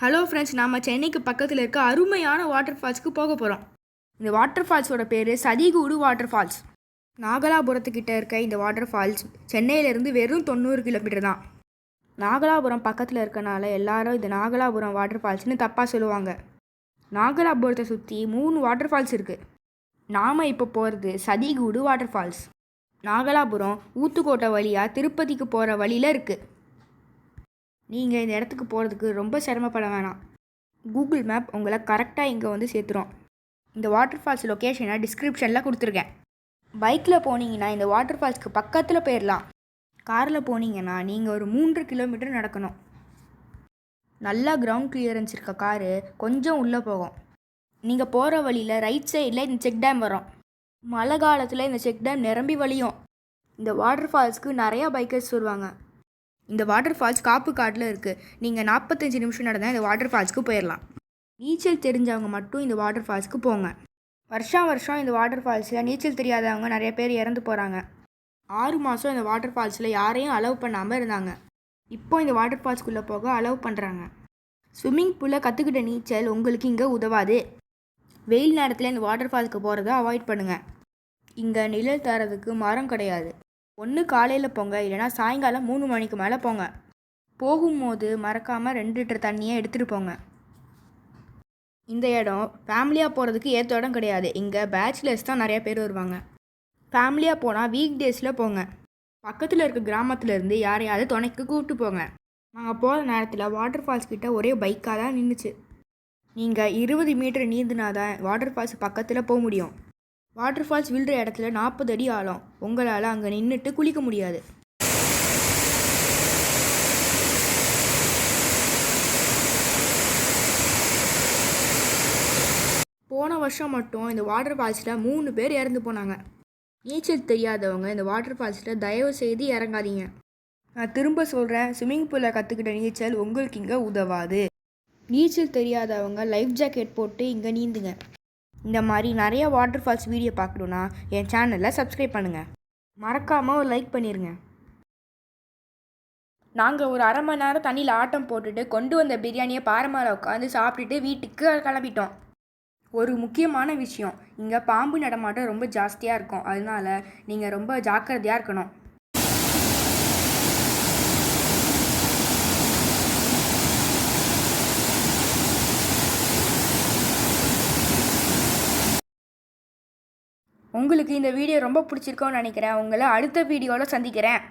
Hello friends, நம்ம சென்னைக்கு பக்கத்தில் இருக்க அருமையான வாட்டர் ஃபால்ஸ்க்கு போக போகிறோம். இந்த வாட்டர் ஃபால்ஸோட பேர் சதி கூடு வாட்டர் ஃபால்ஸ். நாகலாபுரத்துக்கிட்ட இருக்க இந்த வாட்டர் ஃபால்ஸ் சென்னையிலேருந்து வெறும் 90 கிலோமீட்டர் தான். நாகலாபுரம் பக்கத்தில் இருக்கனால எல்லாரும் இது நாகலாபுரம் வாட்டர் ஃபால்ஸ்னு தப்பாக சொல்லுவாங்க. நாகலாபுரத்தை சுற்றி 3 வாட்டர் ஃபால்ஸ் இருக்குது. நாம் இப்போ போகிறது சதி கூடு வாட்டர் ஃபால்ஸ். நாகலாபுரம் ஊத்துக்கோட்டை வழியாக திருப்பதிக்கு போகிற வழியில் இருக்குது. நீங்கள் இந்த இடத்துக்கு போகிறதுக்கு ரொம்ப சிரமப்பட வேணாம். கூகுள் மேப் உங்களை கரெக்டாக இங்கே வந்து சேர்த்துரும். இந்த வாட்டர் ஃபால்ஸ் லொக்கேஷனை டிஸ்கிரிப்ஷனில் கொடுத்துருக்கேன். பைக்கில் போனீங்கன்னா இந்த வாட்டர் ஃபால்ஸ்க்கு பக்கத்தில் போயிடலாம். காரில் போனீங்கன்னா நீங்கள் ஒரு 3 கிலோமீட்டர் நடக்கணும். நல்லா கிரவுண்ட் கிளியரன்ஸ் இருக்க காரு கொஞ்சம் உள்ளே போகும். நீங்கள் போகிற வழியில் ரைட் சைடில் இந்த செக் டேம் வரும். மழை காலத்தில் இந்த செக் டேம் நிரம்பி வழியும். இந்த வாட்டர் ஃபால்ஸ்க்கு நிறையா பைக்கர்ஸ் வருவாங்க. இந்த வாட்டர் ஃபால்ஸ் காப்பு காட்டில் இருக்குது. நீங்கள் 45 நிமிஷம் நடந்தால் இந்த வாட்டர் ஃபால்ஸ்க்கு போயிடலாம். நீச்சல் தெரிஞ்சவங்க மட்டும் இந்த வாட்டர் ஃபால்ஸ்க்கு போங்க. வருஷம் இந்த வாட்டர் ஃபால்ஸில் நீச்சல் தெரியாதவங்க நிறைய பேர் இறந்து போகிறாங்க. 6 மாதம் இந்த வாட்டர் ஃபால்ஸில் யாரையும் அலோவ் பண்ணாமல் இருந்தாங்க. இப்போ இந்த வாட்டர் ஃபால்ஸ்க்குள்ளே போக அலோவ் பண்ணுறாங்க. ஸ்விம்மிங் பூலில் கற்றுக்கிட்ட நீச்சல் உங்களுக்கு இங்கே உதவாது. வெயில் நேரத்தில் இந்த வாட்டர் ஃபால்ஸ்க்கு போகிறத அவாய்ட் பண்ணுங்கள். இங்கே நிழல் தரதுக்கு மரம் கிடையாது. ஒன்று காலையில் போங்க, இல்லைனா சாயங்காலம் 3 மணிக்கு மேலே போங்க. போகும்போது மறக்காமல் 2 லிட்டர் தண்ணியை எடுத்துகிட்டு போங்க. இந்த இடம் ஃபேமிலியாக போகிறதுக்கு ஏற்ற இடம் கிடையாது. இங்கே பேச்சுலர்ஸ் தான் நிறையா பேர் வருவாங்க. ஃபேமிலியாக போனால் வீக் டேஸில் போங்க. பக்கத்தில் இருக்க கிராமத்துலேருந்து யாரையாவது துணைக்கு கூப்பிட்டு போங்க. நாங்கள் போகிற நேரத்தில் வாட்டர் ஃபால்ஸ் கிட்ட ஒரே பைக்காக தான் நின்றுச்சு. நீங்கள் 20 மீட்டர் நீந்தினா தான் வாட்டர் ஃபால்ஸ் பக்கத்தில் போக முடியும். வாட்டர் ஃபால்ஸ் விழுற இடத்துல 40 அடி ஆழம். உங்களால் அங்கே நின்றுட்டு குளிக்க முடியாது. போன வருஷம் மட்டும் இந்த வாட்டர் ஃபால்ஸில் 3 பேர் இறந்து போனாங்க. நீச்சல் தெரியாதவங்க இந்த வாட்டர் ஃபால்ஸில் தயவு செய்து இறங்காதீங்க. நான் திரும்ப சொல்கிறேன், ஸ்விம்மிங் பூலில் கற்றுக்கிட்ட நீச்சல் உங்களுக்கு இங்கே உதவாது. நீச்சல் தெரியாதவங்க லைஃப் ஜாக்கெட் போட்டு இங்கே நீந்துங்க. இந்த மாதிரி நிறைய வாட்டர் ஃபால்ஸ் வீடியோ பார்க்கணுன்னா என் சேனலில் சப்ஸ்கிரைப் பண்ணுங்கள். மறக்காமல் ஒரு லைக் பண்ணிடுங்க. நாங்கள் ஒரு அரை மணி நேரம் தண்ணியில் ஆட்டம் போட்டுட்டு கொண்டு வந்த பிரியாணியை பாறை மேலே உட்காந்து சாப்பிட்டுட்டு வீட்டுக்கு கிளம்பிட்டோம். ஒரு முக்கியமான விஷயம், இங்கே பாம்பு நடமாட்டம் ரொம்ப ஜாஸ்தியாக இருக்கும். அதனால் நீங்கள் ரொம்ப ஜாக்கிரதையாக இருக்கணும். உங்களுக்கு இந்த வீடியோ ரொம்ப பிடிச்சிருக்கோன்னு நினைக்கிறேன். உங்களை அடுத்த வீடியோவில் சந்திக்கிறேன்.